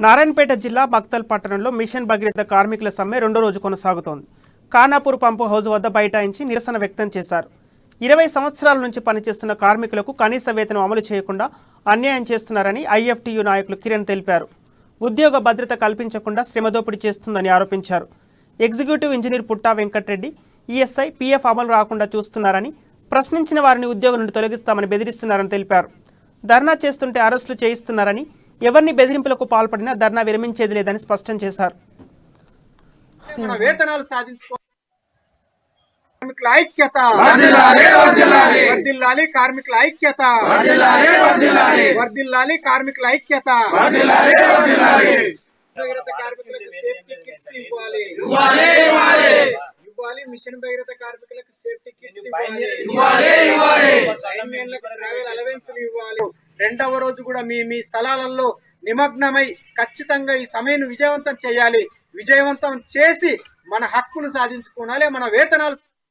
నారాయణపేట జిల్లా మక్తల్ పట్టణంలో మిషన్ భగీరథ కార్మికుల సమ్మె రెండో రోజు కొనసాగుతోంది. ఖానాపూర్ పంపు హౌజ్ వద్ద బైఠాయించి నిరసన వ్యక్తం చేశారు. 20 సంవత్సరాల నుంచి పనిచేస్తున్న కార్మికులకు కనీస వేతనం అమలు చేయకుండా అన్యాయం చేస్తున్నారని ఐఎఫ్టీయూ నాయకులు కిరణ్ తెలిపారు. ఉద్యోగ భద్రత కల్పించకుండా శ్రమదోపిడీ చేస్తుందని ఆరోపించారు. ఎగ్జిక్యూటివ్ ఇంజనీర్ పుట్టా వెంకటరెడ్డి ఈఎస్ఐ, పీఎఫ్ అమలు రాకుండా చూస్తున్నారని, ప్రశ్నించిన వారిని ఉద్యోగం నుండి తొలగిస్తామని బెదిరిస్తున్నారని తెలిపారు. ధర్నా చేస్తుంటే అరెస్టులు చేయిస్తున్నారని, ఎవరిని బెదిరింపులకు పాల్పడినా ధర్నా విరమించేది లేదని స్పష్టం చేశారు. వేతనాలు సాధించుకో కార్మికుల ఐక్యత వర్ధిల్లాలి, కార్మికుల ఐక్యత వర్ధిల్లాలి, కార్మికుల ఐక్యత భగీరథ కార్మికులకు సేఫ్టీ కిట్స్ ఇవ్వాలి, మిషన్ భగీరథ కార్మికులకు సేఫ్టీ కిట్స్ ఇవ్వాలి, లైన్మెన్లకు ట్రావెల్ అలవెన్స్లు ఇవ్వాలి. రెండవ రోజు కూడా మీ స్థలాలలో నిమగ్నమై ఖచ్చితంగా ఈ సమ్మెను విజయవంతం చేయాలి. విజయవంతం చేసి మన హక్కులు సాధించుకోవాలి, మన వేతనాలు